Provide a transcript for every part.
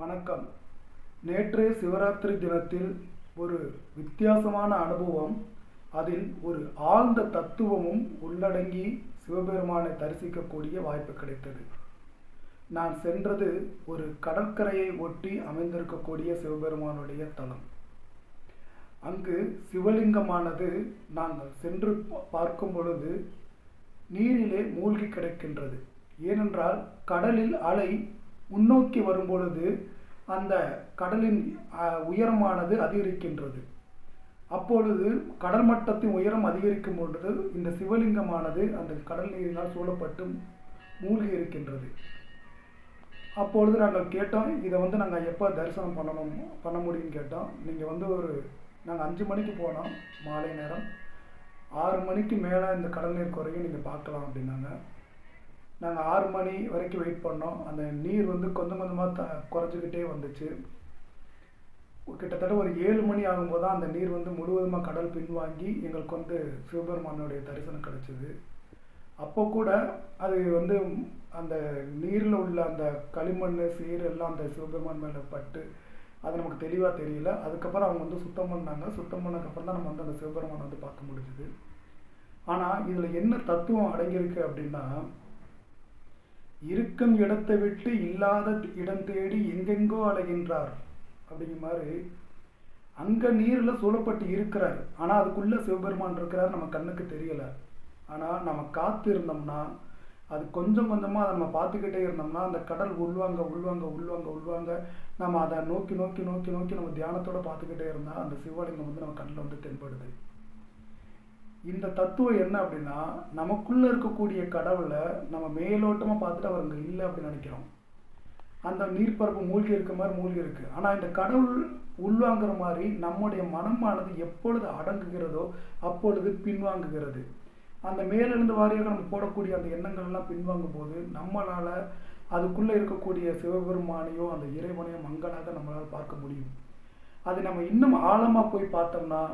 வணக்கம். நேற்று சிவராத்திரி தினத்தில் ஒரு வித்தியாசமான அனுபவம், அதில் ஒரு ஆழ்ந்த தத்துவமும் உள்ளடங்கி சிவபெருமானை தரிசிக்கக்கூடிய வாய்ப்பு கிடைத்தது. நான் சென்றது ஒரு கடற்கரையை ஒட்டி அமைந்திருக்கக்கூடிய சிவபெருமானுடைய தலம். அங்கு சிவலிங்கமானது நாங்கள் சென்று பார்க்கும் பொழுது நீரிலே மூழ்கி கிடக்கின்றது. ஏனென்றால் கடலில் அலை முன்னோக்கி வரும்பொழுது அந்த கடலின் உயரமானது அதிகரிக்கின்றது. அப்பொழுது கடல் மட்டத்தின் உயரம் அதிகரிக்கும் பொழுது இந்த சிவலிங்கமானது அந்த கடல் நீரினால் சூழப்பட்டு மூழ்கி இருக்கின்றது. அப்பொழுது நாங்கள் கேட்டோம், இதை நாங்கள் எப்போ தரிசனம் பண்ண முடியும்னு கேட்டோம். நீங்கள் நாங்கள் 5 மணிக்கு போனோம், மாலை நேரம் 6 மணிக்கு மேலே இந்த கடல் நீர் குறையும், நீங்கள் பார்க்கலாம் அப்படின்னாங்க. நாங்கள் 6 மணி வரைக்கும் வெயிட் பண்ணோம். அந்த நீர் கொஞ்சம் கொஞ்சமாக குறைஞ்சிக்கிட்டே வந்துச்சு. கிட்டத்தட்ட ஒரு 7 மணி ஆகும்போது தான் அந்த நீர் முழுவதுமாக கடல் பின்வாங்கி எங்களுக்கு சிவபெருமானுடைய தரிசனம் கிடைச்சிது. அப்போ கூட அது அந்த நீரில் உள்ள அந்த களிமண் சீர் எல்லாம் அந்த சிவபெருமான் மேலே பட்டு அது நமக்கு தெளிவாக தெரியல. அதுக்கப்புறம் அவங்க சுத்தம் பண்ணாங்க. சுத்தம் பண்ணதுக்கப்புறம் தான் நம்ம அந்த சிவபெருமானை பார்க்க முடிஞ்சுது. ஆனால் இதில் என்ன தத்துவம் அடங்கியிருக்கு அப்படின்னா, இருக்கும் இடத்தை விட்டு இல்லாத இடம் தேடி எங்கெங்கோ அலைகின்றார் அப்படிங்கிற மாதிரி அங்கே நீரில் சூழப்பட்டு இருக்கிறார். ஆனால் அதுக்குள்ளே சிவபெருமான் இருக்கிறார், நம்ம கண்ணுக்கு தெரியலை. ஆனால் நம்ம காத்து இருந்தோம்னா, அது கொஞ்சம் கொஞ்சமாக அதை நம்ம பார்த்துக்கிட்டே இருந்தோம்னா அந்த கடல் உள்வாங்க உள்வாங்க உள்வாங்க உள்வாங்க நம்ம அதை நோக்கி நோக்கி நோக்கி நோக்கி நம்ம தியானத்தோடு பார்த்துக்கிட்டே இருந்தால் அந்த சிவலிங்கம் நம்ம கண்ணில் தென்படுது. இந்த தத்துவம் என்ன அப்படின்னா, நமக்குள்ளே இருக்கக்கூடிய கடவுளை நம்ம மேலோட்டமாக பார்த்துட்டு அவர் அங்கே இல்லை அப்படின்னு நினைக்கிறோம். அந்த நீர்ப்பரப்பு மூழ்கி இருக்க மாதிரி மூழ்கி இருக்குது. ஆனால் இந்த கடவுள் உள்வாங்கிற மாதிரி நம்முடைய மனமானது எப்பொழுது அடங்குகிறதோ அப்பொழுது பின்வாங்குகிறது. அந்த மேலிருந்து வாரியாக நம்ம போடக்கூடிய அந்த எண்ணங்கள் எல்லாம் பின்வாங்கும் போது நம்மளால் அதுக்குள்ளே இருக்கக்கூடிய சிவபெருமானையோ அந்த இறைவனையோ மங்களாக நம்மளால் பார்க்க முடியும். அது நம்ம இன்னும் ஆழமாக போய் பார்த்தோம்னா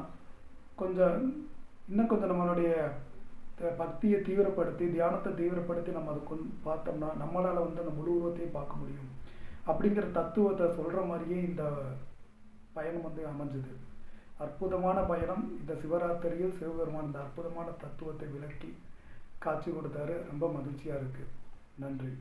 இன்னும் கொஞ்சம் நம்மளுடைய பக்தியை தீவிரப்படுத்தி தியானத்தை தீவிரப்படுத்தி நம்ம அதை பார்த்தோம்னா நம்மளால் அந்த முழு உருவத்தையும் பார்க்க முடியும். அப்படிங்கிற தத்துவத்தை சொல்கிற மாதிரியே இந்த பயணம் அமைஞ்சுது. அற்புதமான பயணம். இந்த சிவராத்திரியில் சிவபெருமான் இந்த அற்புதமான தத்துவத்தை விளக்கி காட்சி கொடுத்தாரு. ரொம்ப மகிழ்ச்சியாக இருக்குது. நன்றி.